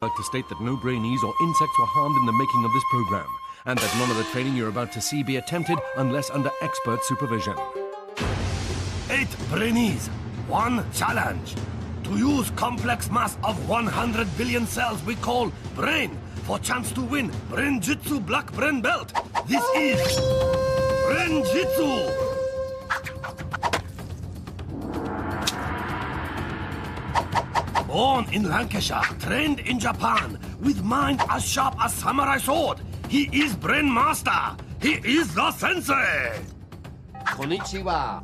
I'd like to state that no Brainees or insects were harmed in the making of this program, and that none of the training you're about to see be attempted unless under expert supervision. 8 Brainees, 1 challenge. To use complex mass of 100 billion cells we call brain for chance to win Brain-Jitsu Black Brain Belt. This is Brain-Jitsu. Born in Lancashire, trained in Japan, with mind as sharp as samurai sword. He is Brain Master. He is the sensei. Konnichiwa,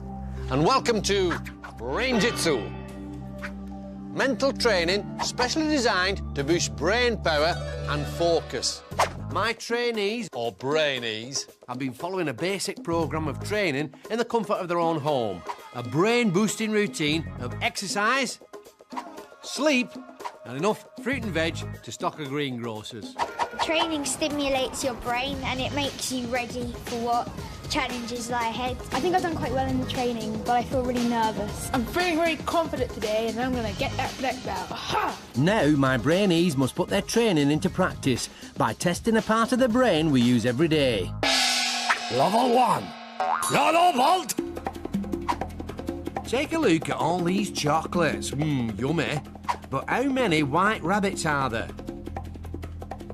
and welcome to Brain-Jitsu. Mental training specially designed to boost brain power and focus. My trainees, or Brainees, have been following a basic programme of training in the comfort of their own home. A brain-boosting routine of exercise, sleep, and enough fruit and veg to stock a greengrocers. Training stimulates your brain and it makes you ready for what challenges lie ahead. I think I've done quite well in the training, but I feel really nervous. I'm feeling very confident today and I'm going to get that black belt. Aha! Now my Brainees must put their training into practice by testing a part of the brain we use every day. Level 1. Yellow vault. Take a look at all these chocolates. Yummy. But how many white rabbits are there?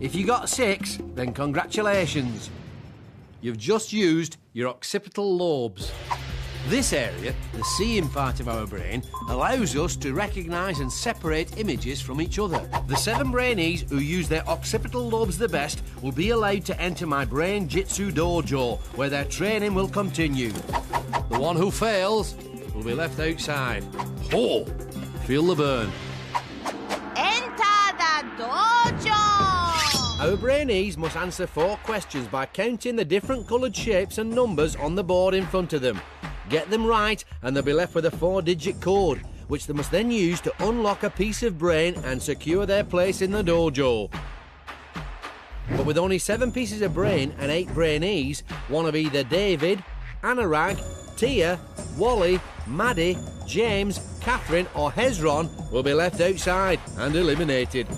If you got 6, then congratulations. You've just used your occipital lobes. This area, the seeing part of our brain, allows us to recognise and separate images from each other. The 7 Brainees who use their occipital lobes the best will be allowed to enter my Brain-Jitsu dojo, where their training will continue. The one who fails will be left outside. Oh, feel the burn. Enter the dojo! Our Brainees must answer 4 questions by counting the different coloured shapes and numbers on the board in front of them. Get them right and they'll be left with a 4-digit code, which they must then use to unlock a piece of brain and secure their place in the dojo. But with only 7 pieces of brain and 8 Brainees, one of either David, Anurag, Tia, Wally, Maddi, James, Katherine or Hezron will be left outside and eliminated.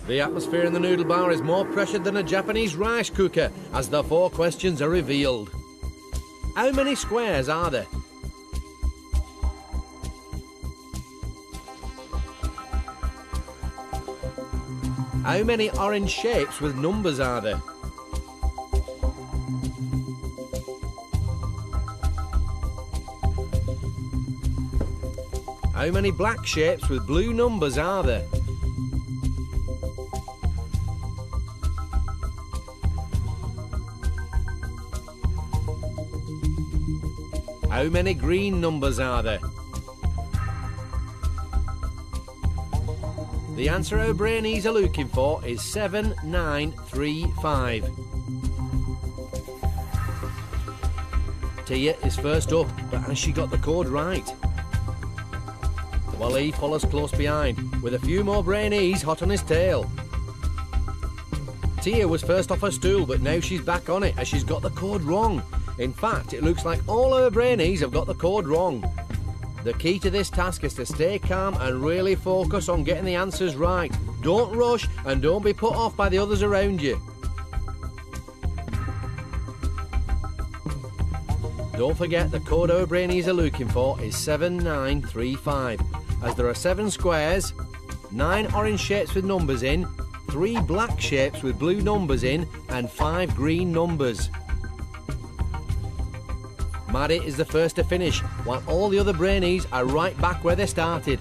The atmosphere in the noodle bar is more pressured than a Japanese rice cooker as the 4 questions are revealed. How many squares are there? How many orange shapes with numbers are there? How many black shapes with blue numbers are there? How many green numbers are there? The answer our Brainees are looking for is 7935. Tia is first up, but has she got the code right? Wally follows close behind, with a few more Brainees hot on his tail. Tia was first off her stool, but now she's back on it as she's got the code wrong. In fact, it looks like all our Brainees have got the code wrong. The key to this task is to stay calm and really focus on getting the answers right. Don't rush and don't be put off by the others around you. Don't forget the code our Brainees are looking for is 7935, as there are 7 squares, 9 orange shapes with numbers in, 3 black shapes with blue numbers in, and 5 green numbers. Maddi is the first to finish, while all the other Brainees are right back where they started.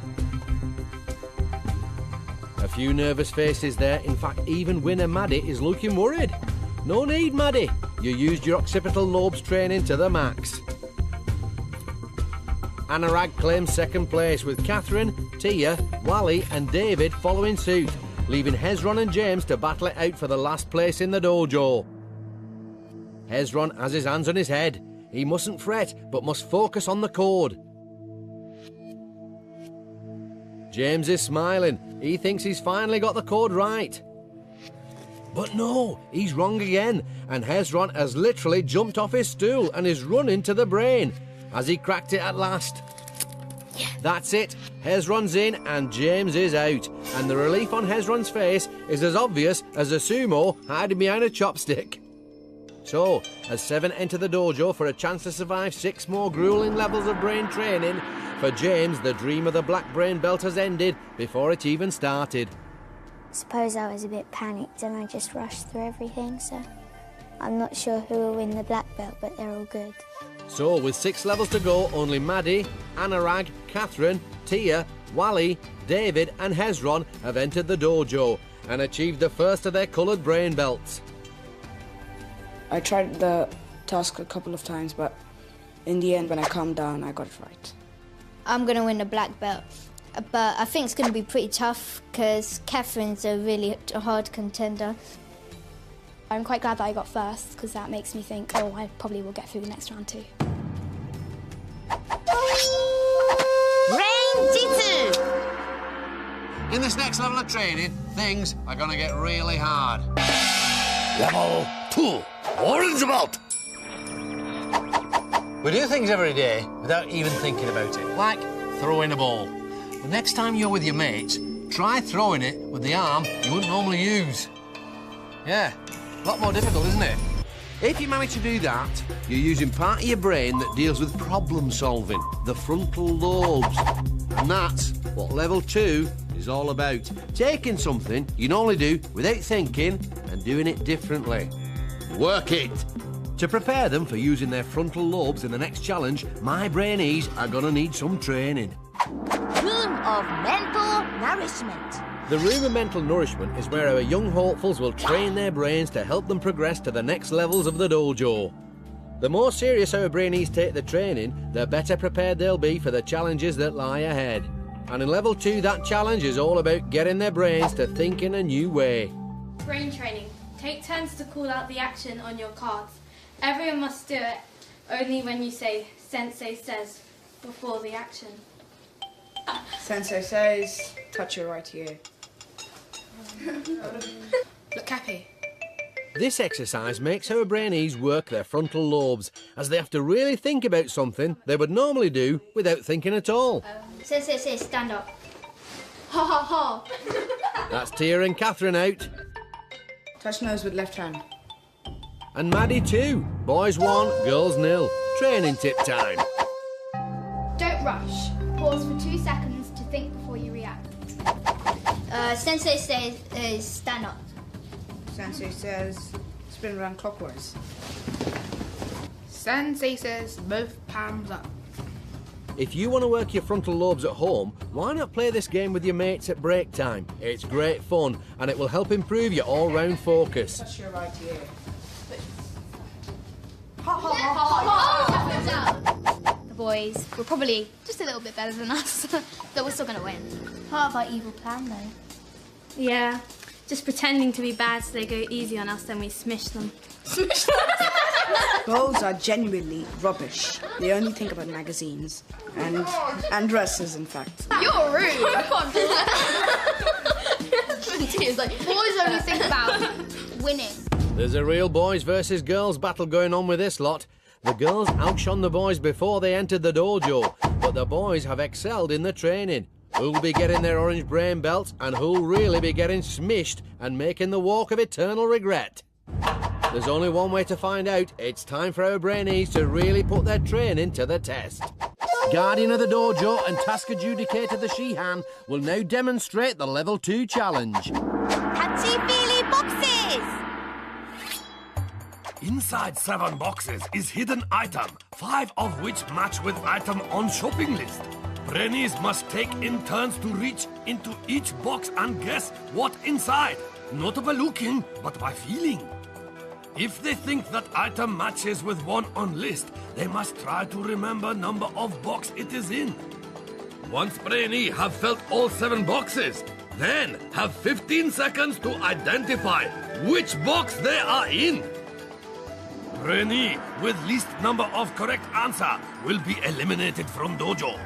A few nervous faces there. In fact, even winner Maddi is looking worried. No need, Maddi. You used your occipital lobes training to the max. Anurag claims second place, with Katherine, Tia, Wally and David following suit, leaving Hezron and James to battle it out for the last place in the dojo. Hezron has his hands on his head. He mustn't fret, but must focus on the code. James is smiling. He thinks he's finally got the code right. But no, he's wrong again, and Hezron has literally jumped off his stool and is running to the brain. Has he cracked it at last? That's it. Hezron's in and James is out. And the relief on Hezron's face is as obvious as a sumo hiding behind a chopstick. So, as 7 enter the dojo for a chance to survive 6 more grueling levels of brain training, for James, the dream of the black brain belt has ended before it even started. I suppose I was a bit panicked and I just rushed through everything, so I'm not sure who will win the black belt, but they're all good. So, with 6 levels to go, only Maddi, Anurag, Katherine, Tia, Wally, David and Hezron have entered the dojo and achieved the first of their coloured brain belts. I tried the task a couple of times, but in the end, when I calmed down, I got it right. I'm going to win the black belt, but I think it's going to be pretty tough because Catherine's a really hard contender. I'm quite glad that I got first because that makes me think, oh, I probably will get through the next round too. Brain-Jitsu! In this next level of training, things are going to get really hard. Level 2, orange belt. We do things every day without even thinking about it, like throwing a ball. The next time you're with your mates, try throwing it with the arm you wouldn't normally use. Yeah, a lot more difficult, isn't it? If you manage to do that, you're using part of your brain that deals with problem solving, the frontal lobes. And that's what level 2 is all about. Taking something you normally do without thinking and doing it differently. Work it! To prepare them for using their frontal lobes in the next challenge, my Brainees are gonna need some training. Room of mental nourishment. The room of mental nourishment is where our young hopefuls will train their brains to help them progress to the next levels of the dojo. The more serious our Brainees take the training, the better prepared they'll be for the challenges that lie ahead. And in level 2, that challenge is all about getting their brains to think in a new way. Brain training. Take turns to call out the action on your cards. Everyone must do it only when you say "Sensei says" before the action. Sensei says, touch your right ear. Look happy. This exercise makes our Brainees work their frontal lobes, as they have to really think about something they would normally do without thinking at all. Sensei says stand up. Ha ha ha. That's Tia and Katherine out. Touch nose with left hand. And Maddi too. Boys 1, girls 0. Training tip time. Don't rush. Pause for 2 seconds to think before you react. Sensei says stand up. Sensei says, spin around clockwise. Sensei says both palms up. If you want to work your frontal lobes at home, why not play this game with your mates at break time? It's great fun and it will help improve your all-round focus. Touch your right ear. The boys were probably just a little bit better than us, but we're still going to win. Part of our evil plan, though. Yeah, just pretending to be bad so they go easy on us, then we smish them. Girls are genuinely rubbish. They only think about magazines and dresses, in fact. You're rude. It's like, boys only think about winning. There's a real boys versus girls battle going on with this lot. The girls outshone the boys before they entered the dojo, but the boys have excelled in the training. Who'll be getting their orange brain belts and who'll really be getting smished and making the walk of eternal regret? There's only one way to find out. It's time for our Brainees to really put their training to the test. Guardian of the dojo and task adjudicator the Shihan will now demonstrate the level 2 challenge. Touchy-feely boxes! Inside 7 boxes is hidden item, 5 of which match with item on shopping list. Brainees must take in turns to reach into each box and guess what inside. Not by looking, but by feeling. If they think that item matches with one on list, they must try to remember number of box it is in. Once Brainee have felt all 7 boxes, then have 15 seconds to identify which box they are in. Brainee with least number of correct answer will be eliminated from dojo.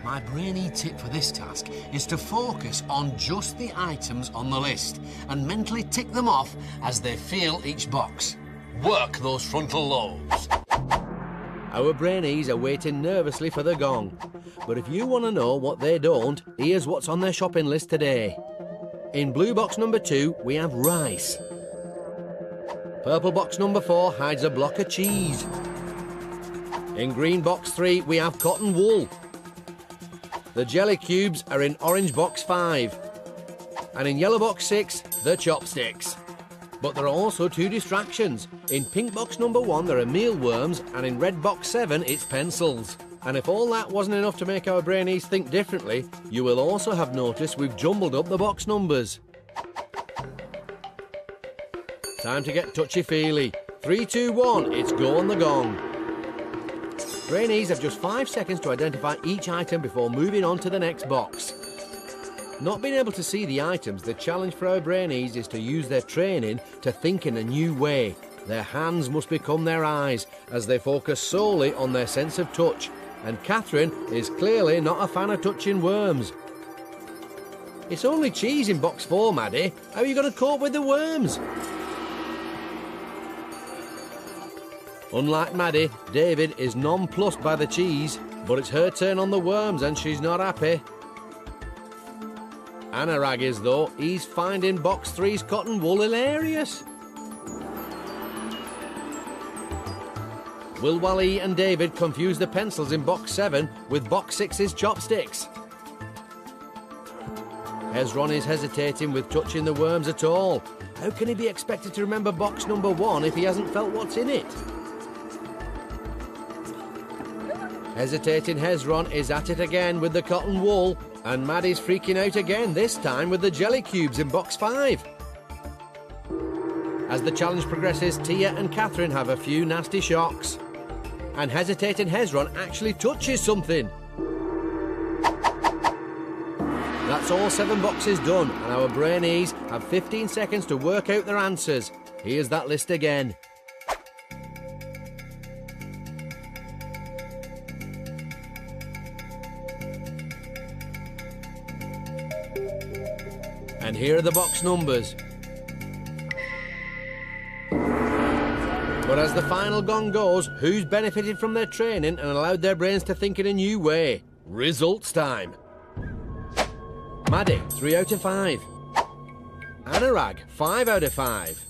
My Brainee tip for this task is to focus on just the items on the list and mentally tick them off as they feel each box. Work those frontal lobes. Our Brainees are waiting nervously for the gong. But if you want to know what they don't, here's what's on their shopping list today. In blue box number 2, we have rice. Purple box number 4 hides a block of cheese. In green box 3, we have cotton wool. The jelly cubes are in orange box 5. And in yellow box 6, the chopsticks. But there are also 2 distractions. In pink box number 1, there are mealworms, and in red box 7, it's pencils. And if all that wasn't enough to make our Brainees think differently, you will also have noticed we've jumbled up the box numbers. Time to get touchy-feely. 3, 2, 1, it's go on the gong. Brainees have just 5 seconds to identify each item before moving on to the next box. Not being able to see the items, the challenge for our Brainees is to use their training to think in a new way. Their hands must become their eyes as they focus solely on their sense of touch. And Katherine is clearly not a fan of touching worms. It's only cheese in box 4, Maddi. How are you going to cope with the worms? Unlike Maddi, David is nonplussed by the cheese, but it's her turn on the worms and she's not happy. Anurag is, though. He's finding box 3's cotton wool hilarious. Will Wally and David confuse the pencils in box 7 with box 6's chopsticks? Hezron is hesitating with touching the worms at all. How can he be expected to remember box number 1 if he hasn't felt what's in it? Hesitating Hezron is at it again with the cotton wool, and Maddi's freaking out again, this time with the jelly cubes in box 5. As the challenge progresses, Tia and Katherine have a few nasty shocks. And hesitating Hezron actually touches something. That's all 7 boxes done, and our Brainees have 15 seconds to work out their answers. Here's that list again. And here are the box numbers. But as the final gong goes, who's benefited from their training and allowed their brains to think in a new way? Results time. Maddi, 3 out of 5. Anurag, 5 out of 5.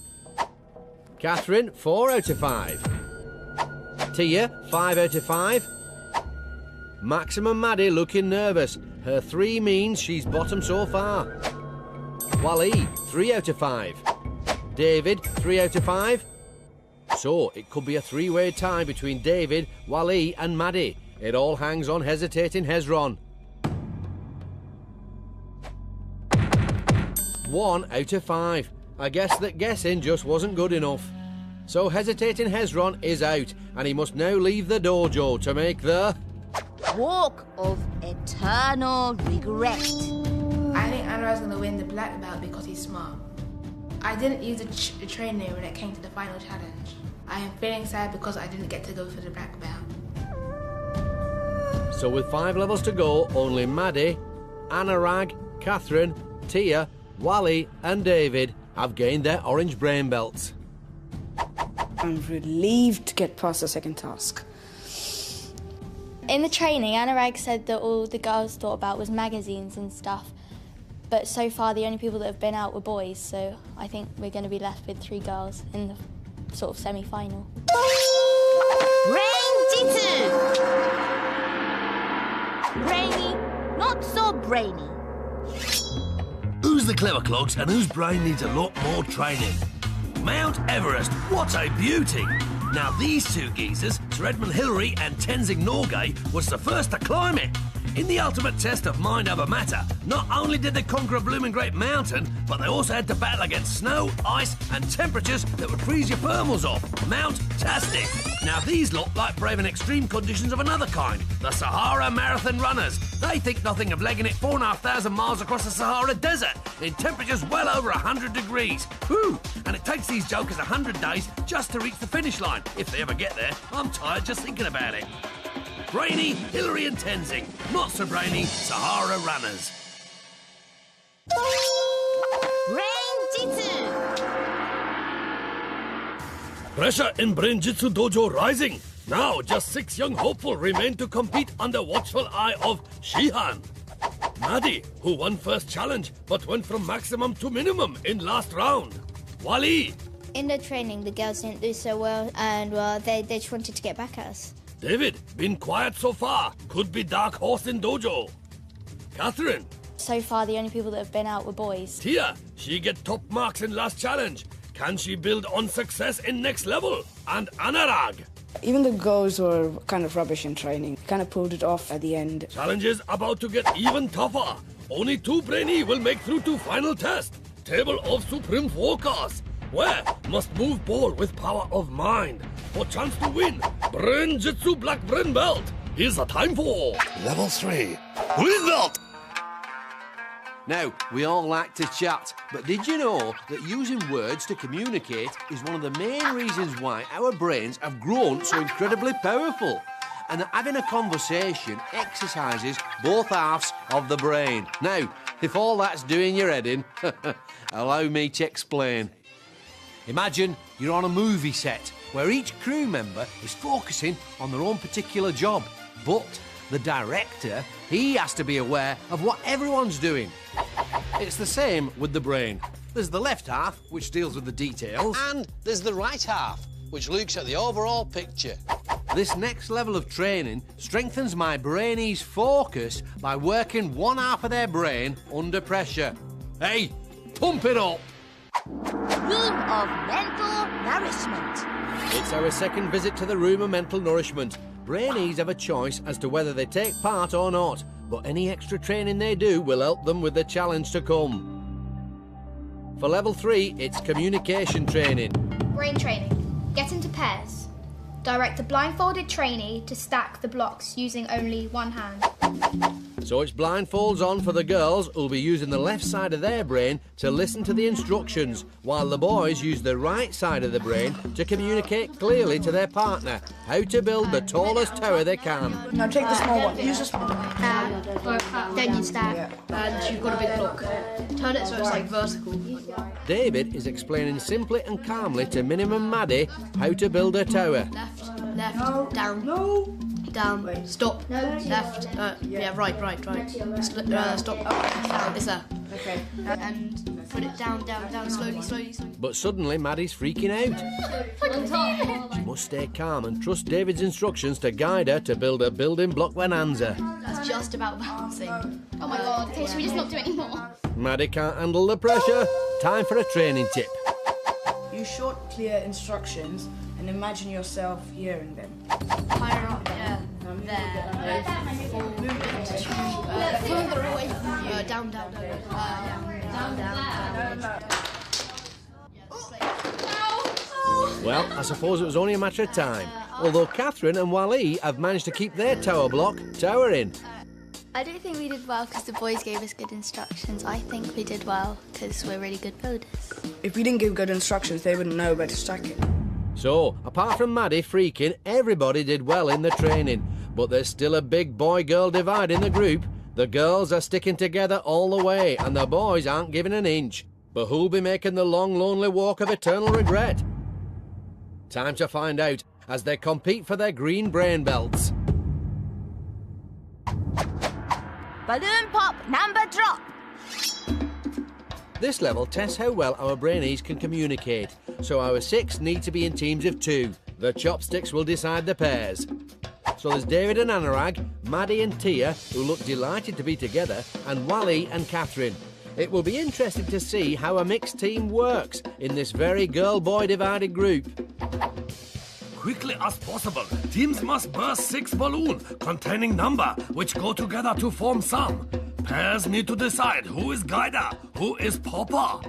Katherine, 4 out of 5. Tia, 5 out of 5. Maximum Maddi looking nervous. Her 3 means she's bottom so far. Wally, 3 out of 5. David, 3 out of 5. So, it could be a 3-way tie between David, Wally and Maddi. It all hangs on hesitating Hezron. 1 out of 5. I guess that guessing just wasn't good enough. So hesitating Hezron is out, and he must now leave the dojo to make the... Walk of eternal regret. I think Anurag's going to win the black belt because he's smart. I didn't use the training when it came to the final challenge. I am feeling sad because I didn't get to go for the black belt. So with 5 levels to go, only Maddi, Anurag, Katherine, Tia, Wally and David have gained their orange brain belts. I'm relieved to get past the second task. In the training, Anurag said that all the girls thought about was magazines and stuff. But so far, the only people that have been out were boys, so I think we're going to be left with 3 girls in the sort of semi-final. Brain-Jitsu. Brainy, not so brainy. Who's the clever clogs and whose brain needs a lot more training? Mount Everest, what a beauty! Now these 2 geezers, Sir Edmund Hillary and Tenzing Norgay, was the first to climb it. In the ultimate test of mind over matter, not only did they conquer a blooming great mountain, but they also had to battle against snow, ice and temperatures that would freeze your thermals off. Mount-tastic. Now these look like braving extreme conditions of another kind, the Sahara Marathon runners. They think nothing of legging it 4,500 miles across the Sahara Desert in temperatures well over 100 degrees. Whew! And it takes these jokers 100 days just to reach the finish line. If they ever get there, I'm tired just thinking about it. Brainy, Hillary and Tenzing. Not so brainy, Sahara runners. Brain-Jitsu. Pressure in Brain-Jitsu dojo rising. Now, just 6 young hopeful remain to compete under watchful eye of Shihan. Maddi, who won first challenge but went from maximum to minimum in last round. Wali. In the training, the girls didn't do so well, and they just wanted to get back at us. David, been quiet so far. Could be dark horse in dojo. Katherine. So far, the only people that have been out were boys. Tia, she get top marks in last challenge. Can she build on success in next level? And Anurag. Even the girls were kind of rubbish in training. Kind of pulled it off at the end. Challenge is about to get even tougher. Only 2 Brainees will make through to final test. Table of Supreme Focus. Where must move ball with power of mind. For chance to win. Brain-Jitsu Black Brain Belt. Here's the time for Level 3. Green Belt. Now, we all like to chat, but did you know that using words to communicate is one of the main reasons why our brains have grown so incredibly powerful? And that having a conversation exercises both halves of the brain. Now, if all that's doing your head in, allow me to explain. Imagine you're on a movie set where each crew member is focusing on their own particular job, but the director, he has to be aware of what everyone's doing. It's the same with the brain. There's the left half, which deals with the details. And there's the right half, which looks at the overall picture. This next level of training strengthens my Brainees' focus by working one half of their brain under pressure. Hey, pump it up! Room of mental nourishment. It's our second visit to the room of mental nourishment. Brainees have a choice as to whether they take part or not, but any extra training they do will help them with the challenge to come. For level 3, it's communication training. Brain training. Get into pairs. Direct a blindfolded trainee to stack the blocks using only one hand. So it's blindfolds on for the girls, who'll be using the left side of their brain to listen to the instructions, while the boys use the right side of the brain to communicate clearly to their partner how to build the tallest tower they can. Now take the small one. Use the small one. Then you stack. Yeah. And you've got a big block. Turn it so it's like vertical. David is explaining simply and calmly to Minimum Maddi how to build a tower. Left, down, down, stop, left, yeah, right. Stop, it's there. Okay. And put it down, slowly. But suddenly Maddie's freaking out. She must stay calm and trust David's instructions to guide her to build a building block bonanza. That's just about balancing. Oh my god, okay, should we just not do it anymore? Maddie can't handle the pressure. Time for a training tip. Use short, clear instructions and imagine yourself hearing them. Higher up, yeah. There. Move it to further away from you. Down. Well, I suppose it was only a matter of time. Although Katherine and Wali have managed to keep their tower block towering. I don't think we did well because the boys gave us good instructions. I think we did well because we're really good builders. If we didn't give good instructions, they wouldn't know where to stack it. So, apart from Maddie freaking, everybody did well in the training. But there's still a big boy-girl divide in the group. The girls are sticking together all the way, and the boys aren't giving an inch. But who'll be making the long, lonely walk of eternal regret? Time to find out as they compete for their green brain belts. Balloon pop, number drop. This level tests how well our Brainees can communicate, so our 6 need to be in teams of 2. The chopsticks will decide the pairs. So there's David and Anurag, Maddi and Tia, who look delighted to be together, and Wali and Katherine. It will be interesting to see how a mixed team works in this very girl-boy divided group. Quickly as possible, teams must burst 6 balloons containing number which go together to form sum. Pairs need to decide who is guider, who is popper.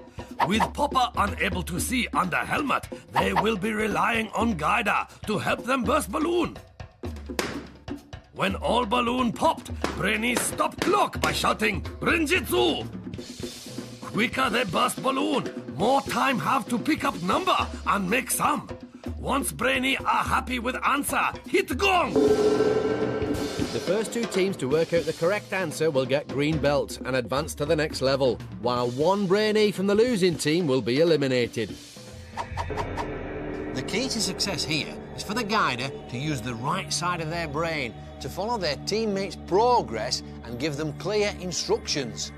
With popper unable to see under helmet, they will be relying on guider to help them burst balloon. When all balloon popped, Brainees stop clock by shouting Brain-Jitsu. Quicker they burst balloon, more time have to pick up number and make sum. Once Brainee are happy with answer, hit gong! The first 2 teams to work out the correct answer will get green belts and advance to the next level, while 1 Brainee from the losing team will be eliminated. The key to success here is for the guider to use the right side of their brain to follow their teammates' progress and give them clear instructions.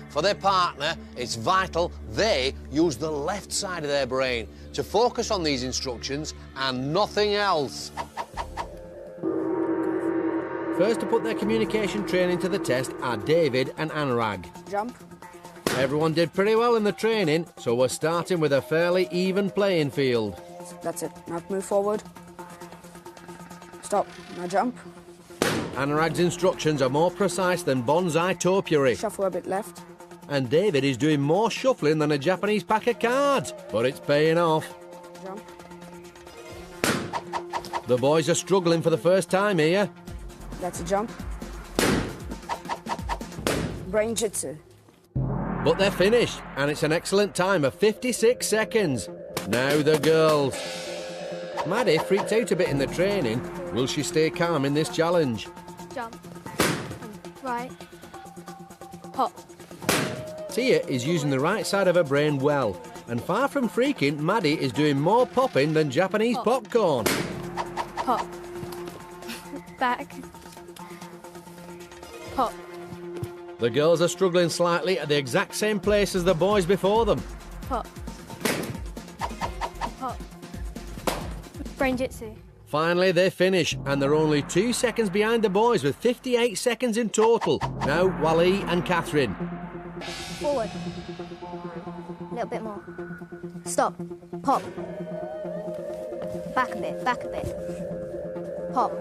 For their partner, it's vital they use the left side of their brain to focus on these instructions and nothing else. First to put their communication training to the test are David and Anurag. Jump. Everyone did pretty well in the training, so we're starting with a fairly even playing field. That's it. Now move forward. Stop. Now jump. Anurag's instructions are more precise than bonsai topiary. Shuffle a bit left. And David is doing more shuffling than a Japanese pack of cards, but it's paying off. Jump. The boys are struggling for the first time here. That's a jump. Brain-Jitsu. But they're finished, and it's an excellent time of 56 seconds. Now the girls. Maddi freaked out a bit in the training. Will she stay calm in this challenge? Jump. Right. Hop. Tia is using the right side of her brain well, and far from freaking, Maddi is doing more popping than Japanese popcorn. Pop. Back. Pop. The girls are struggling slightly at the exact same place as the boys before them. Pop. Pop. Brain-Jitsu. Finally, they finish, and they're only 2 seconds behind the boys with 58 seconds in total. Now, Wally and Katherine. Forward. A little bit more. Stop. Pop. Back a bit, back a bit. Pop.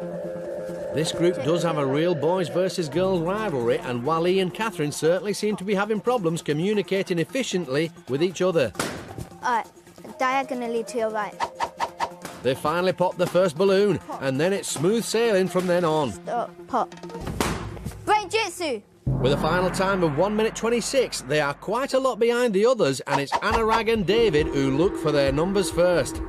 This group does have a real boys versus girls rivalry, and Wally and Katherine certainly seem to be having problems communicating efficiently with each other. Alright, diagonally to your right. They finally pop the first balloon, and then it's smooth sailing from then on. Stop. Pop. Brain-Jitsu! With a final time of 1 minute 26, they are quite a lot behind the others, and it's Anurag and David who look for their numbers first.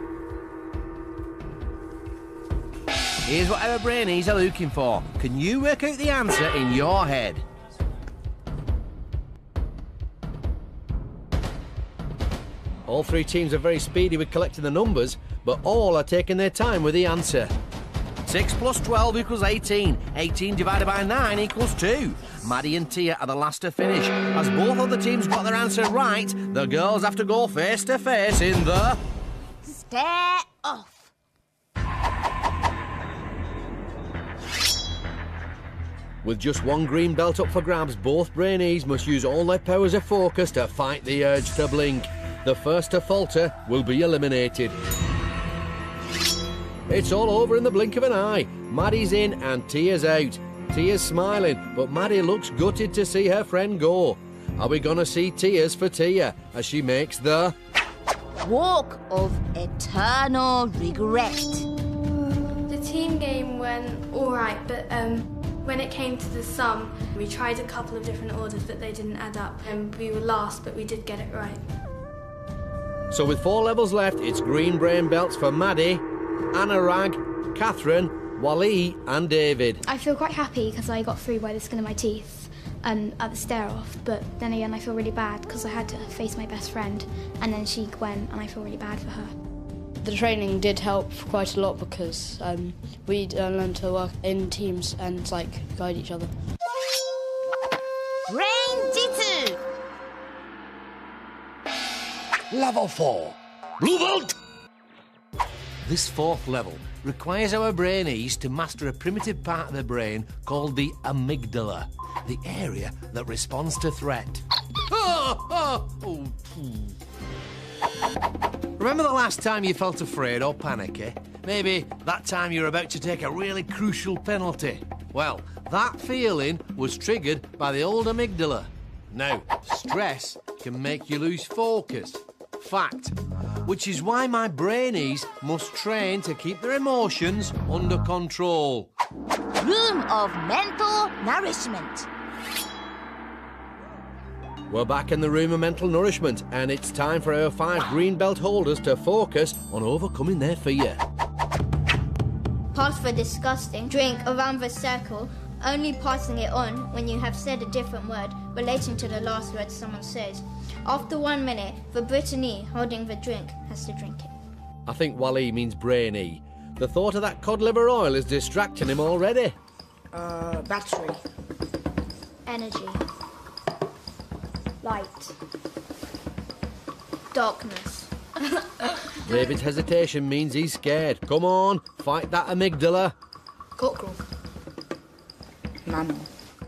Here's what our Brainees are looking for. Can you work out the answer in your head? All three teams are very speedy with collecting the numbers, but all are taking their time with the answer. 6 plus 12 equals 18. 18 divided by 9 equals 2. Maddi and Tia are the last to finish. As both of the teams got their answer right, the girls have to go face to face in the... Stare off. With just one green belt up for grabs, both Brainees must use all their powers of focus to fight the urge to blink. The first to falter will be eliminated. It's all over in the blink of an eye. Maddi's in and Tia's out. Tia's smiling, but Maddi looks gutted to see her friend go. Are we gonna see tears for Tia as she makes the... Walk of eternal regret. The team game went alright, but when it came to the sum, we tried a couple of different orders, but they didn't add up. And we were last, but we did get it right. So with 4 levels left, it's green brain belts for Maddi, Anurag, Katherine, Wally and David. I feel quite happy because I got through by the skin of my teeth at the stare-off, but then again I feel really bad because I had to face my best friend and then she went and I feel really bad for her. The training did help quite a lot because we learned to work in teams and guide each other. Brain-Jitsu. Level 4. Blue belt! This 4th level requires our Brainees to master a primitive part of the brain called the amygdala, the area that responds to threat. Remember the last time you felt afraid or panicky? Maybe that time you were about to take a really crucial penalty. Well, that feeling was triggered by the old amygdala. Now, stress can make you lose focus. Fact. Which is why my Brainees must train to keep their emotions under control. Room of mental nourishment. We're back in the room of mental nourishment, and it's time for our 5 green belt holders to focus on overcoming their fear. Pass for disgusting. Drink around the circle, only passing it on when you have said a different word relating to the last word someone says. After 1 minute, the Brainees holding the drink has to drink it. I think Wally means Brainee, The thought of that cod liver oil is distracting him already. Battery. Energy. Light. Darkness. David's hesitation means he's scared. Come on, fight that amygdala. Cockerel. Mammal.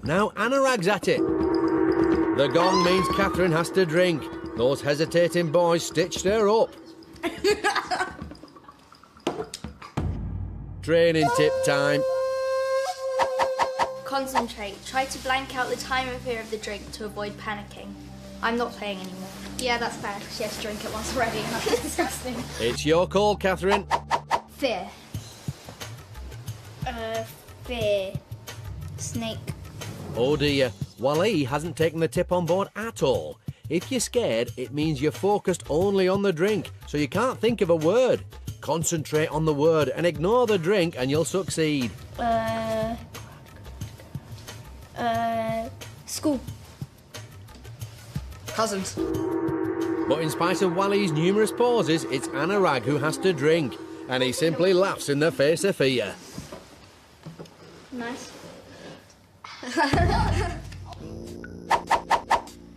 Now Anurag's at it. The gong means Katherine has to drink. Those hesitating boys stitched her up. Training tip time. Concentrate. Try to blank out the time and fear of the drink to avoid panicking. I'm not playing anymore. Yeah, that's fair. She has to drink it once already, and that's disgusting. It's your call, Katherine. Fear. Fear. Snake. Oh dear, Wally hasn't taken the tip on board at all. If you're scared, it means you're focused only on the drink, so you can't think of a word. Concentrate on the word and ignore the drink and you'll succeed. School. Cousins. But in spite of Wally's numerous pauses, it's Anurag who has to drink, and he simply laughs in the face of fear. Nice.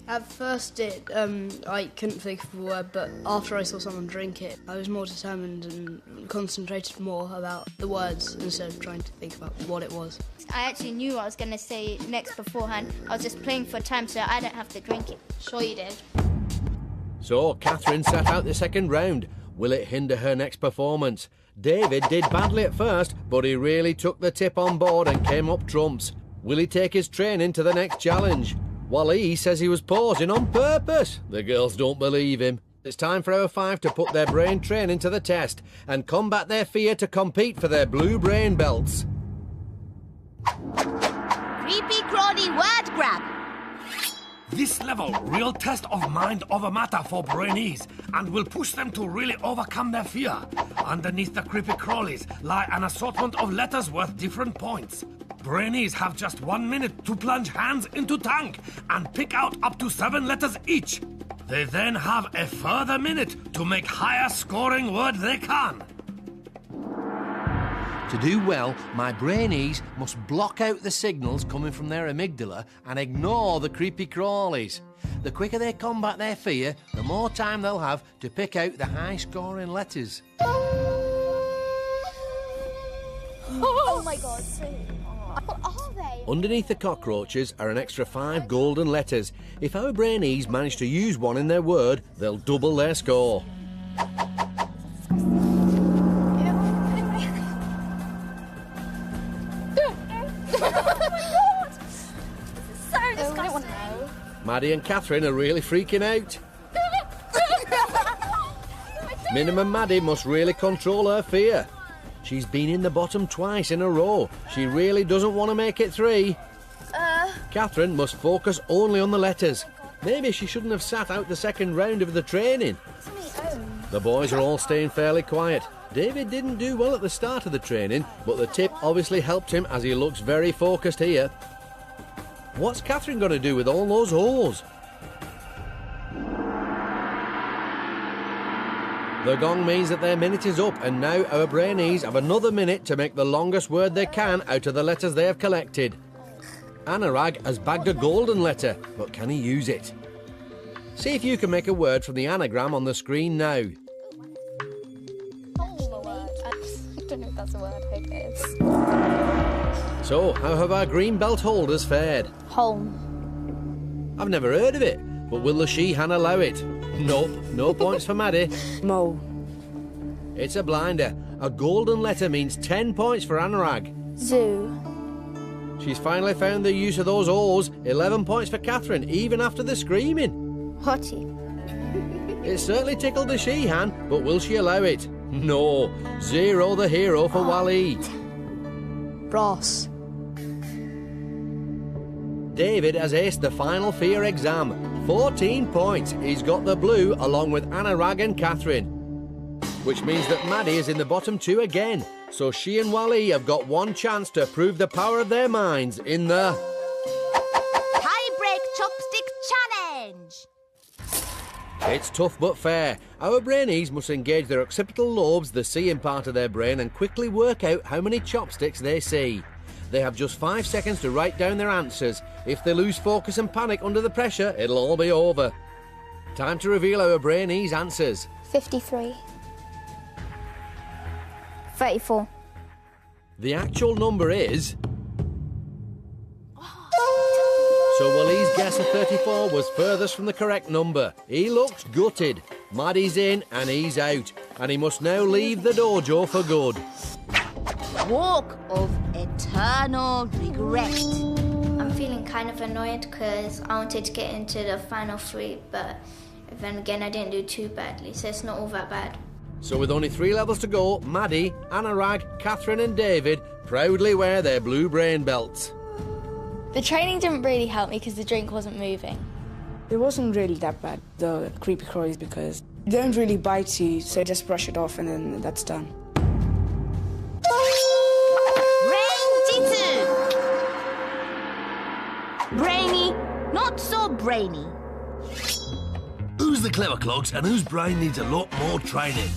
At first I couldn't think of a word, but after I saw someone drink it, I was more determined and concentrated more about the words instead of trying to think about what it was. I actually knew what I was going to say next beforehand. I was just playing for time so I don't have to drink it. Sure you did. So Katherine sat out the second round. Will it hinder her next performance? David did badly at first, but he really took the tip on board and came up trumps. Will he take his training to the next challenge? Wally says he was pausing on purpose. The girls don't believe him. It's time for our 5 to put their brain training to the test and combat their fear to compete for their blue brain belts. Creepy crawly word grab. This level, real test of mind over matter for Brainees, and will push them to really overcome their fear. Underneath the creepy crawlies lie an assortment of letters worth different points. Brainees have just 1 minute to plunge hands into tank and pick out up to 7 letters each. They then have a further minute to make higher scoring word they can. To do well, my Brainees must block out the signals coming from their amygdala and ignore the creepy crawlies. The quicker they combat their fear, the more time they'll have to pick out the high-scoring letters. Oh my god. What are they? Underneath the cockroaches are an extra 5 golden letters. If our Brainees manage to use one in their word, they'll double their score. Maddi and Katherine are really freaking out. Minimum Maddi must really control her fear. She's been in the bottom twice in a row. She really doesn't want to make it 3. Katherine must focus only on the letters. Maybe she shouldn't have sat out the second round of the training. The boys are all staying fairly quiet. David didn't do well at the start of the training, but the tip obviously helped him as he looks very focused here. What's Katherine going to do with all those O's? The gong means that their minute is up, and now our Brainees have another minute to make the longest word they can out of the letters they have collected. Anurag has bagged a golden letter, but can he use it? See if you can make a word from the anagram on the screen now. I don't know if that's a word. I hope it is. So, how have our green belt holders fared? Home. I've never heard of it, but will the she-han allow it? Nope, no points for Maddi. Mole. It's a blinder. A golden letter means 10 points for Anurag. Zoo. She's finally found the use of those O's. 11 points for Katherine, even after the screaming. Hottie. It certainly tickled the she-han, but will she allow it? No. 0 the hero for Wally. Brass. David has aced the final fear exam. 14 points. He's got the blue along with Anurag and Katherine. Which means that Maddi is in the bottom 2 again. So she and Wally have got one chance to prove the power of their minds in the Tie break chopstick challenge. It's tough but fair. Our Brainees must engage their occipital lobes, the seeing part of their brain, and quickly work out how many chopsticks they see. They have just 5 seconds to write down their answers. If they lose focus and panic under the pressure, it'll all be over. Time to reveal our Brainees' answers. 53. 34. The actual number is... So Wally's guess of 34 was furthest from the correct number. He looks gutted. Maddi's in and he's out. And he must now leave the dojo for good. Walk of eternal regret. I'm feeling kind of annoyed because I wanted to get into the final 3, but then again I didn't do too badly, so it's not all that bad. So with only 3 levels to go, Maddi, Anurag, Katherine and David proudly wear their blue brain belts. The training didn't really help me because the drink wasn't moving. It wasn't really that bad, the creepy crawlies, because they don't really bite you, so just brush it off and then that's done. Brain-Jitsu! Brainy, not so brainy. Who's the clever clogs and whose brain needs a lot more training?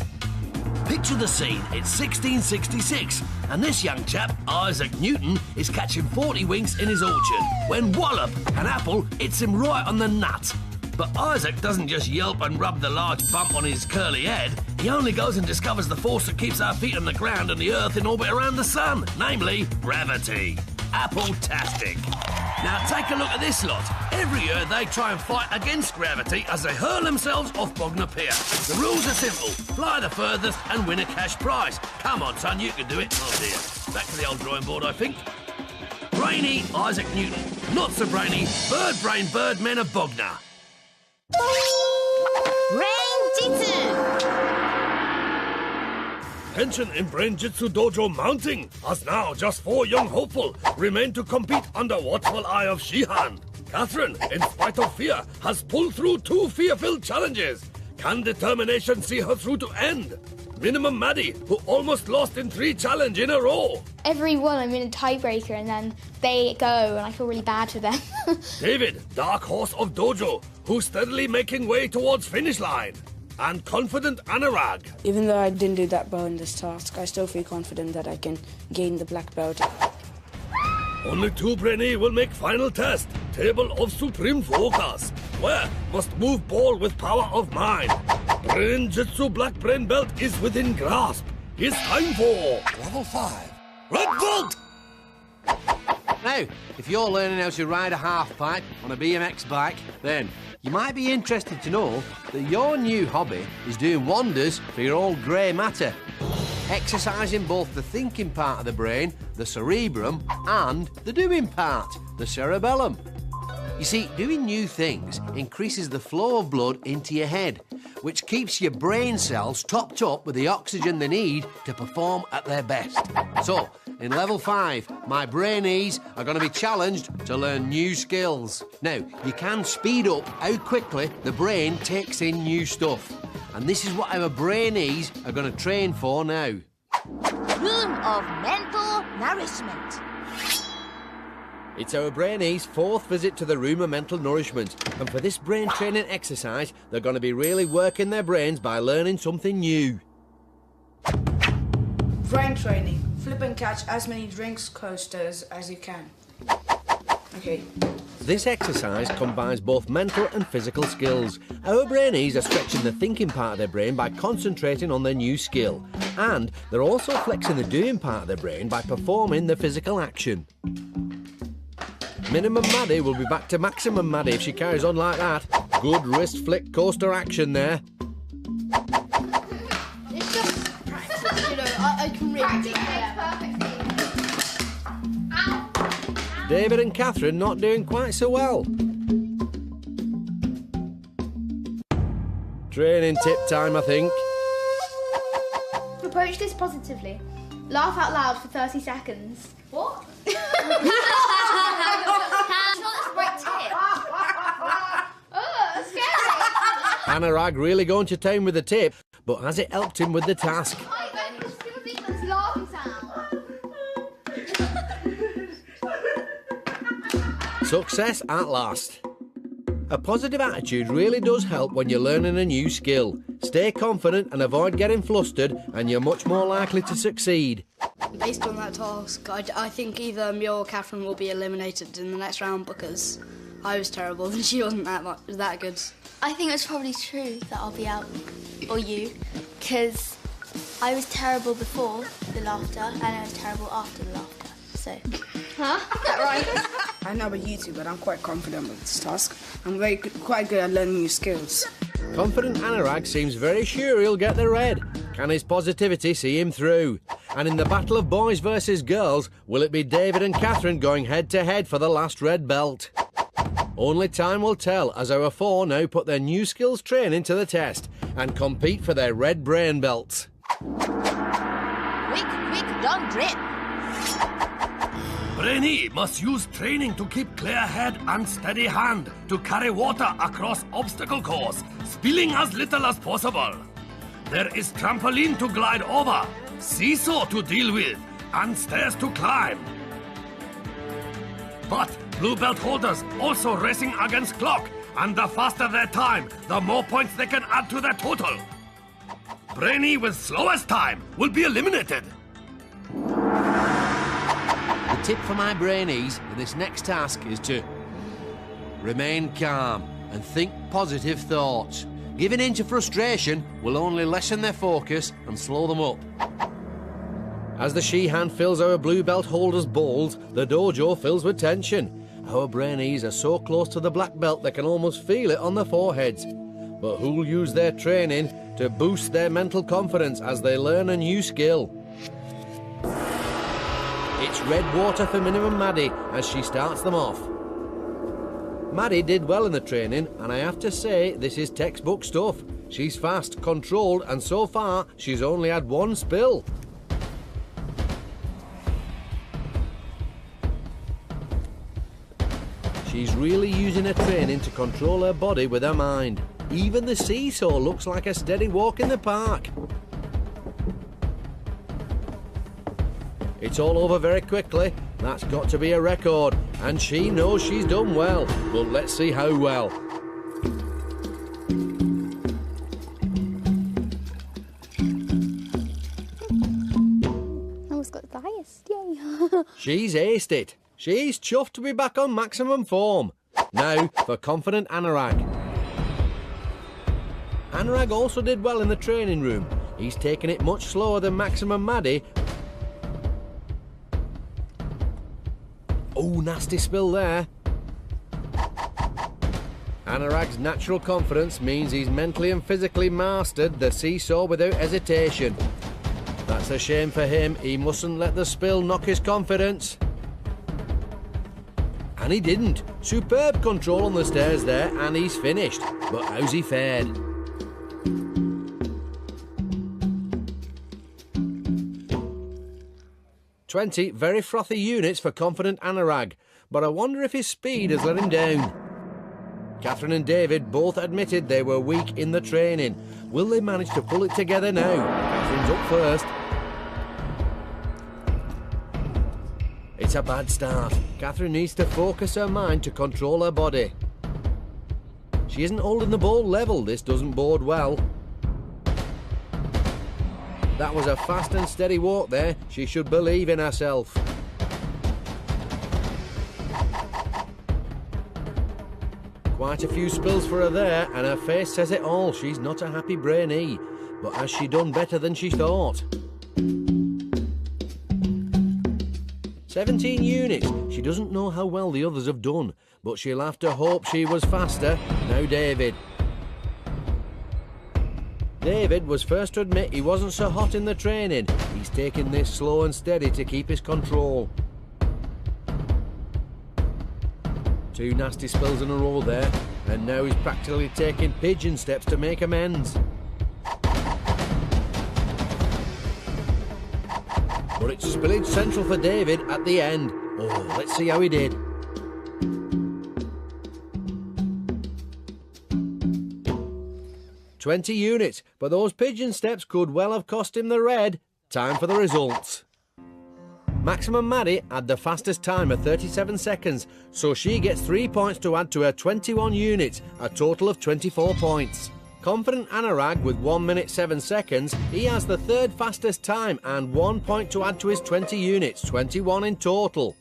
Picture the scene, it's 1666, and this young chap, Isaac Newton, is catching 40 winks in his orchard, when wallop, an apple hits him right on the nut. But Isaac doesn't just yelp and rub the large bump on his curly head, he only goes and discovers the force that keeps our feet on the ground and the earth in orbit around the sun, namely gravity. Apple-tastic. Now take a look at this lot. Every year they try and fight against gravity as they hurl themselves off Bognor Pier. The rules are simple. Fly the furthest and win a cash prize. Come on, son, you can do it. Oh dear. Back to the old drawing board, I think. Brainy Isaac Newton. Not so brainy. Bird brain birdmen of Bognor. Brain-Jitsu! Tension in Brain-Jitsu dojo mounting, as now just 4 young hopeful remain to compete under watchful eye of Shihan. Katherine, in spite of fear, has pulled through 2 fear-filled challenges. Can determination see her through to end? Minimum Maddi, who almost lost in 3 challenges in a row. Every one I'm in a tiebreaker and then they go and I feel really bad for them. David, dark horse of dojo, who's steadily making way towards finish line. And confident Anurag. Even though I didn't do that well in this task, I still feel confident that I can gain the black belt. Only 2 Brainees will make final test. Table of Supreme Focus. Where must move ball with power of mind. Brain-Jitsu black brain belt is within grasp. It's time for level 5. Red Vault! Now, if you're learning how to ride a half-pipe on a BMX bike, then you might be interested to know that your new hobby is doing wonders for your old grey matter, exercising both the thinking part of the brain, the cerebrum, and the doing part, the cerebellum. You see, doing new things increases the flow of blood into your head, which keeps your brain cells topped up with the oxygen they need to perform at their best. So, in level 5, my Brainees are going to be challenged to learn new skills. Now, you can speed up how quickly the brain takes in new stuff. And this is what our Brainees are going to train for now. Room of mental nourishment. It's our Brainees' 4th visit to the room of mental nourishment. And for this brain training exercise, they're going to be really working their brains by learning something new. Brain training. Flip and catch as many drinks coasters as you can. Okay. This exercise combines both mental and physical skills. Our Brainees are stretching the thinking part of their brain by concentrating on their new skill. And they're also flexing the doing part of their brain by performing the physical action. Minimum Maddi will be back to maximum Maddi if she carries on like that. Good wrist flick coaster action there. It's just practice, you know, I can really do it. David and Katherine not doing quite so well. Training tip time, I think. Approach this positively. Laugh out loud for 30 seconds. What? Anurag really going to town with the tip, but has it helped him with the task? Success at last. A positive attitude really does help when you're learning a new skill. Stay confident and avoid getting flustered, and you're much more likely to succeed. Based on that task, I think either me or Katherine will be eliminated in the next round because I was terrible and she wasn't that good. I think it's probably true that I'll be out, or you, because I was terrible before the laughter and I was terrible after the laughter, so... Huh? Is that right? I know about you two, but I'm quite confident with this task. I'm quite good at learning new skills. Confident Anurag seems very sure he'll get the red. Can his positivity see him through? And in the battle of boys versus girls, will it be David and Katherine going head-to-head for the last red belt? Only time will tell, as our four now put their new skills training to the test and compete for their red brain belts. Quick, don't drip. Brainee must use training to keep clear head and steady hand to carry water across obstacle course, spilling as little as possible. There is trampoline to glide over, seesaw to deal with, and stairs to climb. But blue belt holders also racing against clock, and the faster their time, the more points they can add to their total. Brainee with slowest time will be eliminated. The tip for my Brainees in this next task is to remain calm and think positive thoughts. Giving in to frustration will only lessen their focus and slow them up. As the she-hand fills our blue belt holders' bowls, the dojo fills with tension. Our Brainees are so close to the black belt they can almost feel it on their foreheads. But who'll use their training to boost their mental confidence as they learn a new skill? It's red water for minimum Maddi as she starts them off. Maddi did well in the training, and I have to say this is textbook stuff. She's fast, controlled, and so far she's only had one spill. She's really using her training to control her body with her mind. Even the seesaw looks like a steady walk in the park. It's all over very quickly. That's got to be a record. And she knows she's done well. But let's see how well. I almost got the highest, yay. She's aced it. She's chuffed to be back on maximum form. Now for confident Anurag. Anurag also did well in the training room. He's taken it much slower than maximum Maddi. Oh, nasty spill there. Anurag's natural confidence means he's mentally and physically mastered the seesaw without hesitation. That's a shame for him. He mustn't let the spill knock his confidence. And he didn't. Superb control on the stairs there, and he's finished. But how's he fared? "20 very frothy units for confident Anurag, but I wonder if his speed has let him down." Katherine and David both admitted they were weak in the training. Will they manage to pull it together now? Katherine's up first. It's a bad start. Katherine needs to focus her mind to control her body. She isn't holding the ball level. This doesn't bode well. That was a fast and steady walk there. She should believe in herself. Quite a few spills for her there, and her face says it all. She's not a happy Brainee, but has she done better than she thought? 17 units. She doesn't know how well the others have done, but she'll have to hope she was faster. Now David. David was first to admit he wasn't so hot in the training. He's taking this slow and steady to keep his control. 2 nasty spills in a row there, and now he's practically taking pigeon steps to make amends. But it's spillage central for David at the end. Oh, let's see how he did. "20 units, but those pigeon steps could well have cost him the red. Time for the results. Maximum Maddi had the fastest time of 37 seconds, so she gets 3 points to add to her 21 units, a total of 24 points. Confident Anurag with 1 minute 7 seconds, he has the third fastest time and 1 point to add to his 20 units, 21 in total.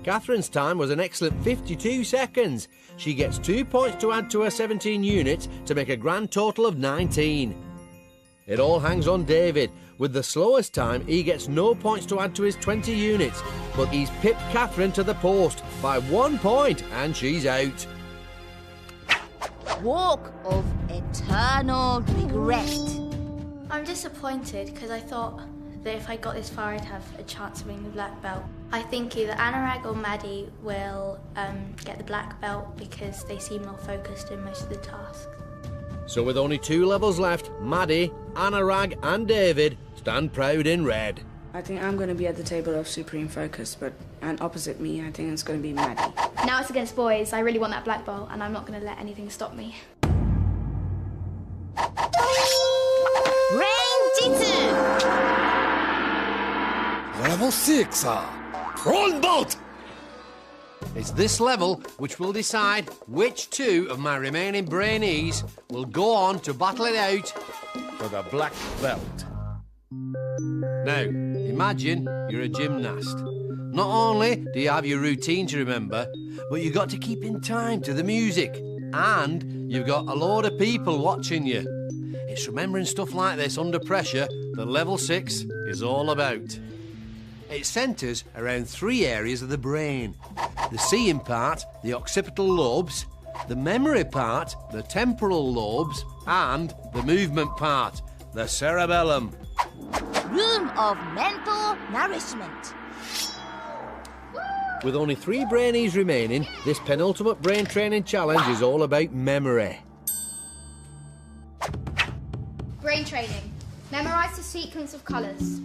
Katherine's time was an excellent 52 seconds. She gets 2 points to add to her 17 units to make a grand total of 19. It all hangs on David. With the slowest time, he gets no points to add to his 20 units, but he's pipped Katherine to the post by 1 point and she's out. Walk of eternal regret. I'm disappointed because I thought that if I got this far I'd have a chance of winning the black belt. I think either Anurag or Maddi will get the black belt because they seem more focused in most of the tasks. So with only 2 levels left, Maddi, Anurag and David stand proud in red. I think I'm going to be at the table of supreme focus, and opposite me, I think it's going to be Maddi. Now it's against boys. I really want that black belt, and I'm not going to let anything stop me. Brain-Jitsu. Level 6, Roll boat! It's this level which will decide which 2 of my remaining Brainees will go on to battle it out for the black belt. Now, imagine you're a gymnast. Not only do you have your routine to remember, but you've got to keep in time to the music. And you've got a load of people watching you. It's remembering stuff like this under pressure that level 6 is all about. It centres around 3 areas of the brain. The seeing part, the occipital lobes, the memory part, the temporal lobes, and the movement part, the cerebellum. Room of mental nourishment. With only 3 Brainees remaining, this penultimate brain training challenge is all about memory. Brain training. Memorise the sequence of colours.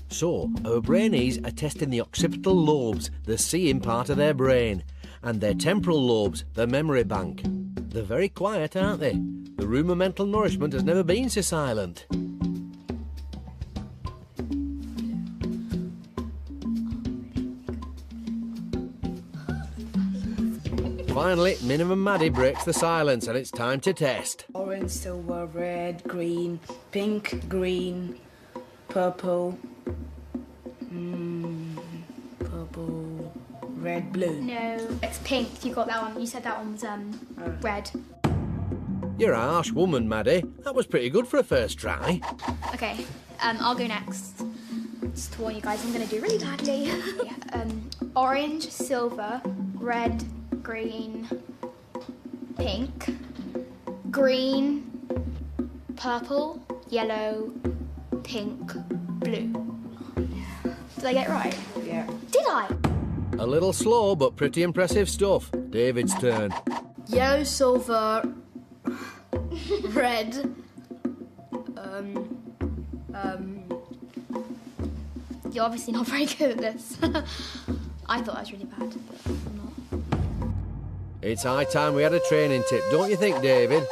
So, our Brainees are testing the occipital lobes, the seeing part of their brain, and their temporal lobes, the memory bank. They're very quiet, aren't they? The room of mental nourishment has never been so silent. Finally, Minimum Maddi breaks the silence and it's time to test. Orange, silver, red, green, pink, green, purple, purple, red, blue. No, it's pink. You got that one. You said that one was red. You're a harsh woman, Maddi. That was pretty good for a first try. Okay, I'll go next. Just to warn you guys, I'm going to do really badly. Yeah, orange, silver, red, green, pink, green, purple, yellow, pink, blue. Did I get it right? Yeah. Did I? A little slow, but pretty impressive stuff. David's turn. Yellow, silver, red, You're obviously not very good at this. I thought I was really bad, but I'm not. It's high time we had a training tip, don't you think, David?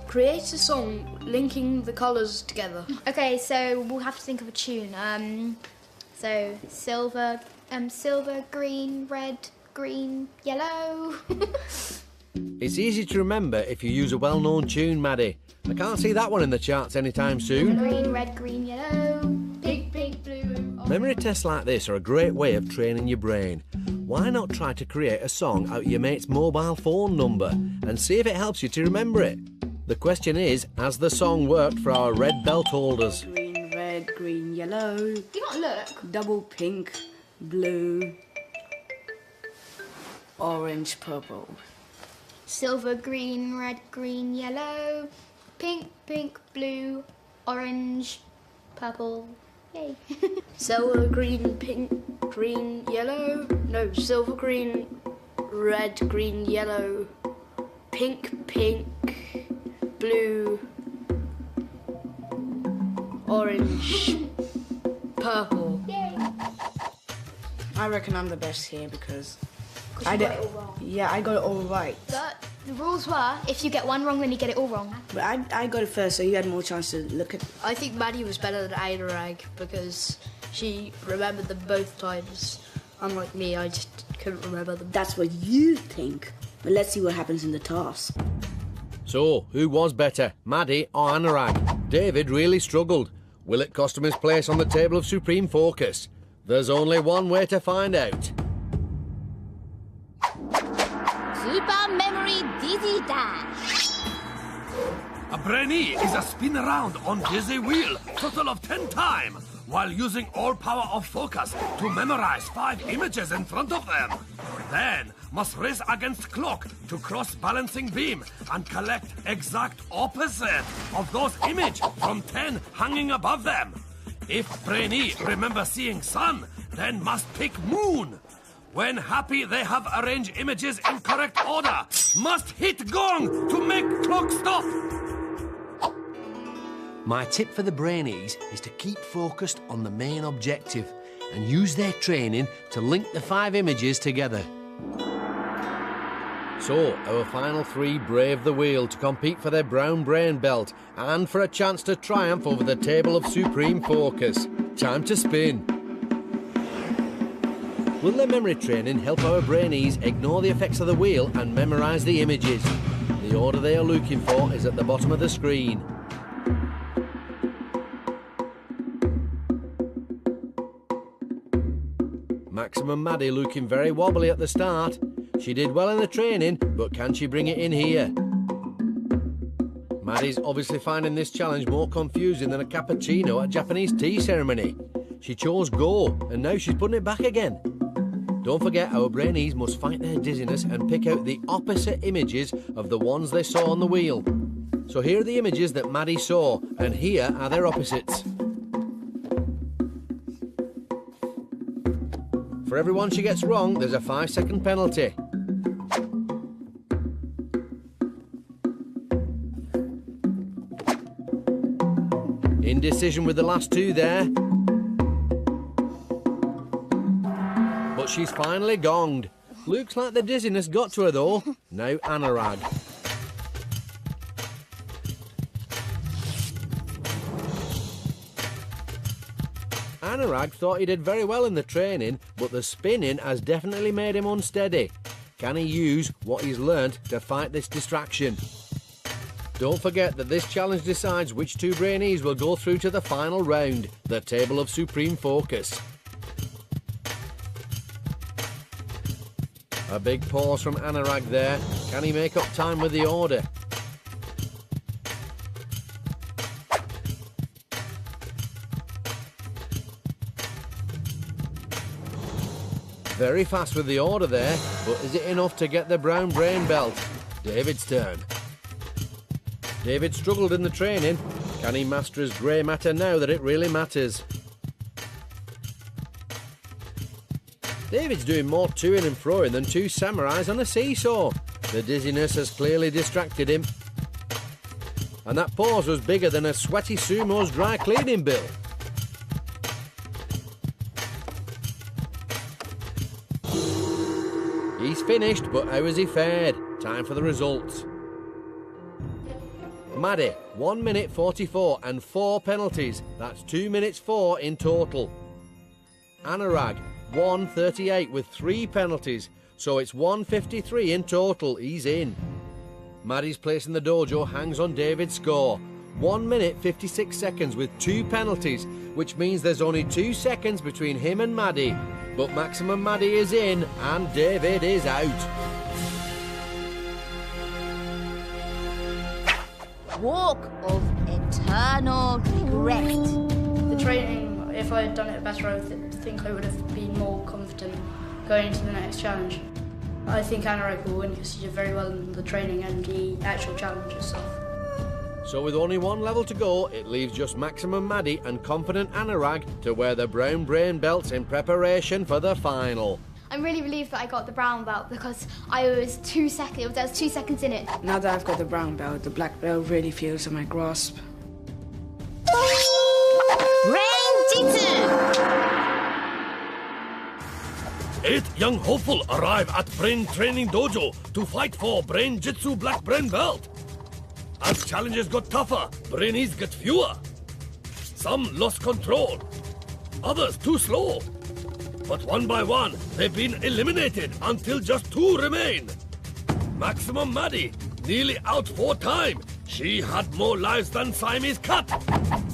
Create a song linking the colours together. Okay, so we'll have to think of a tune. So silver, green, red, green, yellow. It's easy to remember if you use a well-known tune, Maddi. I can't see that one in the charts anytime soon. Green, red, green, yellow, pink, pink, blue. Memory tests like this are a great way of training your brain. Why not try to create a song out of your mate's mobile phone number and see if it helps you to remember it? The question is, has the song worked for our red belt holders? Green, red, green, yellow. Do not look. Double pink, blue, orange, purple. Silver, green, red, green, yellow, pink, pink, blue, orange, purple. Yay. Silver, green, pink, green, yellow. No, silver, green, red, green, yellow, pink, pink, blue, orange, purple. Yay. I reckon I'm the best here because You got it all wrong. Yeah, I got it all right. But The rules were, if you get one wrong, then you get it all wrong. But I got it first, so you had more chance to look at... I think Maddi was better than Anurag because she remembered them both times. Unlike me, I just couldn't remember them. That's what you think. But let's see what happens in the task. So, who was better, Maddi or Anurag? David really struggled. Will it cost him his place on the table of supreme focus? There's only one way to find out. Super Memory Dizzy Dash. A Brainee is a spin around on dizzy wheel, total of 10 times, while using all power of focus to memorize 5 images in front of them. Then must race against clock to cross balancing beam and collect exact opposite of those images from 10 hanging above them. If Brainee remember seeing sun, then must pick moon. When happy they have arranged images in correct order, must hit gong to make clock stop. My tip for the Brainees is to keep focused on the main objective and use their training to link the 5 images together. So, our final 3 brave the wheel to compete for their brown brain belt and for a chance to triumph over the table of supreme focus. Time to spin. Will their memory training help our Brainees ignore the effects of the wheel and memorise the images? The order they are looking for is at the bottom of the screen. Maximum Maddi looking very wobbly at the start. She did well in the training, but can she bring it in here? Maddi's obviously finding this challenge more confusing than a cappuccino at a Japanese tea ceremony. She chose go, and now she's putting it back again. Don't forget, our Brainees must fight their dizziness and pick out the opposite images of the ones they saw on the wheel. So here are the images that Maddi saw, and here are their opposites. For every one she gets wrong, there's a 5-second penalty. Indecision with the last 2 there. But she's finally gonged. Looks like the dizziness got to her though. Now Anurag. Anurag thought he did very well in the training, but the spinning has definitely made him unsteady. Can he use what he's learnt to fight this distraction? Don't forget that this challenge decides which 2 Brainees will go through to the final round, the table of supreme focus. A big pause from Anurag there. Can he make up time with the order? Very fast with the order there, but is it enough to get the brown brain belt? David's turn. David struggled in the training. Can he master his grey matter now that it really matters? David's doing more toing and froing than 2 samurais on a seesaw. The dizziness has clearly distracted him. And that pause was bigger than a sweaty sumo's dry cleaning bill. He's finished, but how has he fared? Time for the results. Maddi, 1 minute 44 and 4 penalties. That's 2 minutes 4 in total. Anurag, 1:38 with 3 penalties, so it's 1:53 in total. He's in. Maddi's place in the dojo hangs on David's score. 1 minute 56 seconds with 2 penalties, which means there's only 2 seconds between him and Maddi. But Maximum Maddi is in and David is out. Walk of Eternal Regret. The training, if I had done it better, I think I would have been more confident going into the next challenge. I think Anurag will win because he did very well in the training and the actual challenge itself. So with only 1 level to go, it leaves just Maximum Maddi and confident Anurag to wear the brown brain belts in preparation for the final. I'm really relieved that I got the brown belt because there was 2 seconds in it. Now that I've got the brown belt, the black belt really feels in my grasp. Brain-Jitsu. 8 young hopeful arrive at Brain Training Dojo to fight for Brain-Jitsu Black Brain Belt. As challenges got tougher, Brainees get fewer. Some lost control, others too slow. But one by one, they've been eliminated until just 2 remain. Maximum Maddi, nearly out for time. She had more lives than Siamese cat.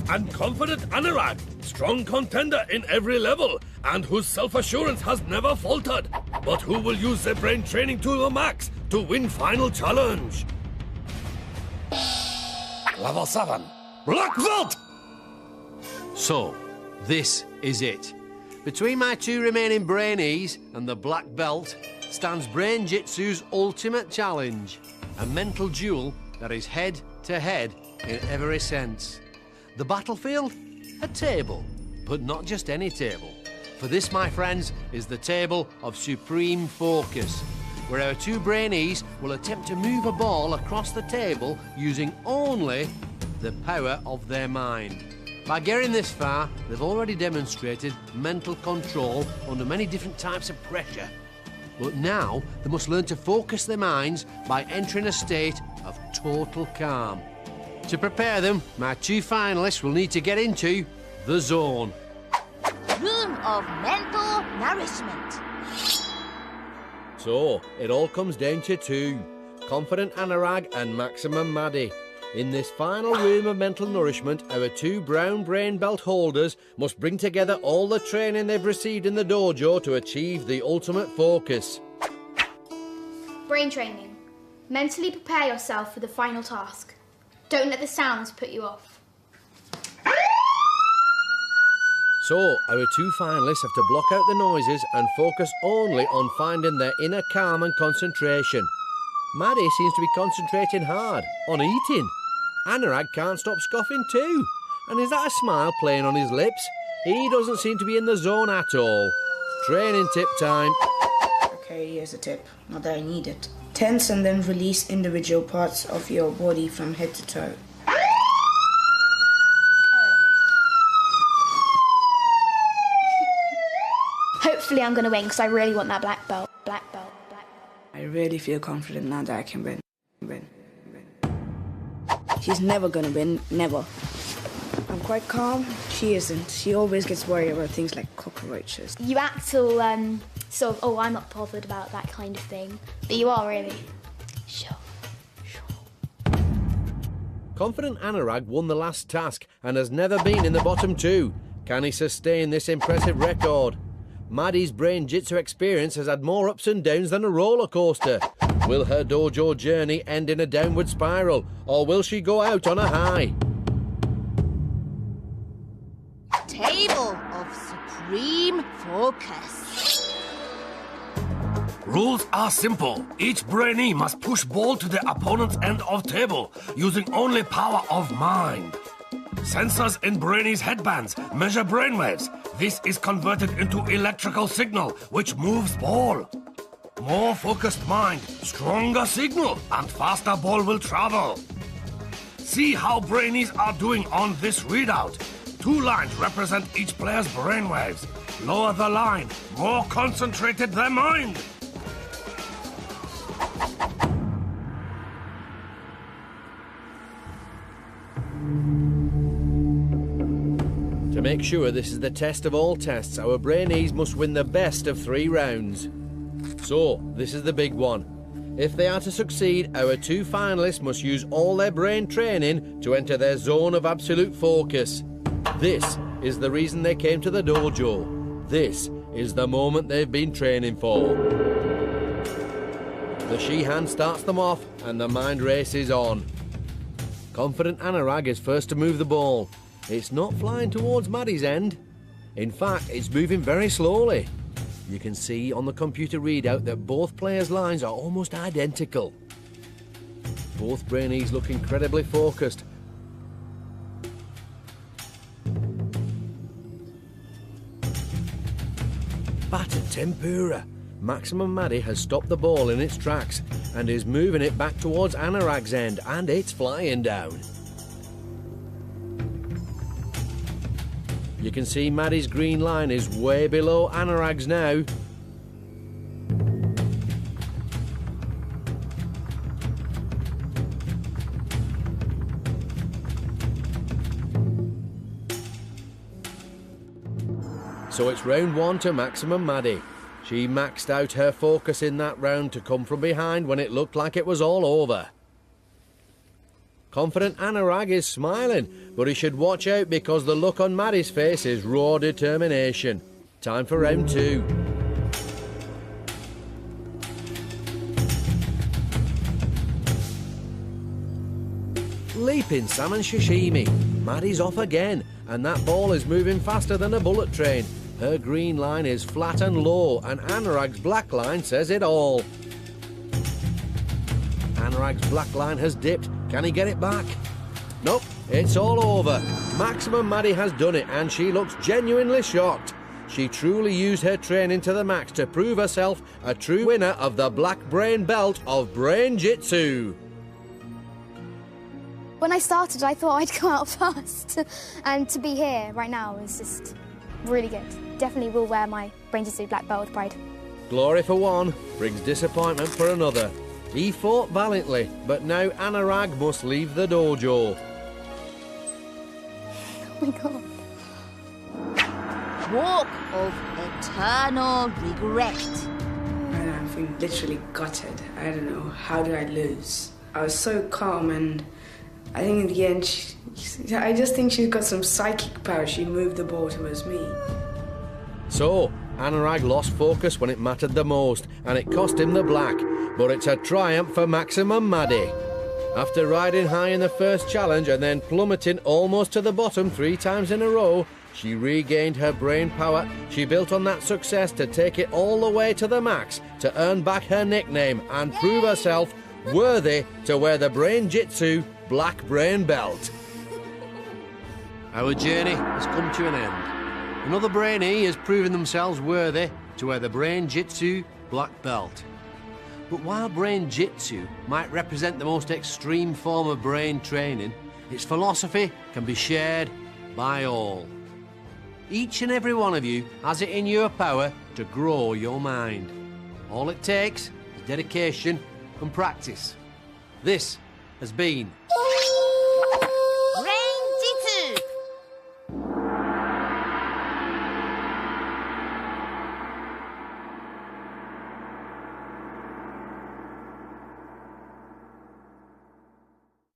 And confident Anurag, strong contender in every level, and whose self-assurance has never faltered, but who will use their brain training to the max to win final challenge. Level 7, Black Belt! So, this is it. Between my 2 remaining Brainees and the Black Belt stands Brain-Jitsu's ultimate challenge, a mental duel that is head-to-head in every sense. The battlefield? A table, but not just any table. For this, my friends, is the table of supreme focus, where our 2 Brainees will attempt to move a ball across the table using only the power of their mind. By getting this far, they've already demonstrated mental control under many different types of pressure. But now, they must learn to focus their minds by entering a state of total calm. To prepare them, my 2 finalists will need to get into the zone. Room of mental nourishment. So, it all comes down to 2. Confident Anurag and Maximum Maddi. In this final room of mental nourishment, our 2 brown brain belt holders must bring together all the training they've received in the dojo to achieve the ultimate focus. Brain training. Mentally prepare yourself for the final task. Don't let the sounds put you off. So, our 2 finalists have to block out the noises and focus only on finding their inner calm and concentration. Maddi seems to be concentrating hard on eating. Anurag can't stop scoffing too. And is that a smile playing on his lips? He doesn't seem to be in the zone at all. Training tip time. Okay, here's a tip. Not that I need it. Tense and then release individual parts of your body from head to toe. Hopefully I'm going to win because I really want that black belt. Black belt. I really feel confident now that I can win. She's never gonna win, never. I'm quite calm. She isn't. She always gets worried about things like cockroaches. You act all sort of, oh, I'm not bothered about that kind of thing. But you are really. Sure. Confident Anurag won the last task and has never been in the bottom 2. Can he sustain this impressive record? Maddi's Brain-Jitsu experience has had more ups and downs than a roller coaster. Will her dojo journey end in a downward spiral, or will she go out on a high? Table of supreme focus. Rules are simple. Each Brainee must push ball to the opponent's end of table, using only power of mind. Sensors in Brainees' headbands measure brainwaves. This is converted into electrical signal, which moves ball. More focused mind, stronger signal, and faster ball will travel. See how Brainees are doing on this readout. 2 lines represent each player's brainwaves. Lower the line, more concentrated their mind. To make sure this is the test of all tests, our Brainees must win the best of 3 rounds. So, this is the big one. If they are to succeed, our 2 finalists must use all their brain training to enter their zone of absolute focus. This is the reason they came to the dojo. This is the moment they've been training for. The she hand starts them off and the mind race is on. Confident Anurag is first to move the ball. It's not flying towards Maddi's end. In fact, it's moving very slowly. You can see on the computer readout that both players' lines are almost identical. Both Brainees look incredibly focused. Battered tempura. Maximum Maddi has stopped the ball in its tracks and is moving it back towards Anurag's end, and it's flying down. You can see Maddi's green line is way below Anurag's now. So it's round 1 to maximum Maddi. She maxed out her focus in that round to come from behind when it looked like it was all over. Confident Anurag is smiling, but he should watch out because the look on Maddi's face is raw determination. Time for round 2. Leaping salmon sashimi. Maddi's off again, and that ball is moving faster than a bullet train. Her green line is flat and low, and Anurag's black line says it all. Anurag's black line has dipped. Can he get it back? Nope, it's all over. Maximum Maddi has done it, and she looks genuinely shocked. She truly used her training to the max to prove herself a true winner of the black brain belt of Brain-Jitsu. When I started, I thought I'd come out first, and to be here right now is just really good. Definitely will wear my Brain-Jitsu black belt with pride. Glory for one brings disappointment for another. He fought valiantly, but now Anurag must leave the dojo. Oh my God. Walk of eternal regret. And I'm feeling literally gutted. I don't know, how did I lose? I was so calm, and I think in the end, I just think she's got some psychic power. She moved the ball towards me. So, Anurag lost focus when it mattered the most, and it cost him the black. But it's a triumph for maximum Maddi. After riding high in the first challenge and then plummeting almost to the bottom 3 times in a row, she regained her brain power. She built on that success to take it all the way to the max, to earn back her nickname and prove herself worthy to wear the Brain-Jitsu black brain belt. Our journey has come to an end. Another Brainee has proven themselves worthy to wear the Brain-Jitsu black belt. But while Brain-Jitsu might represent the most extreme form of brain training, its philosophy can be shared by all. Each and every one of you has it in your power to grow your mind. All it takes is dedication and practice. This has been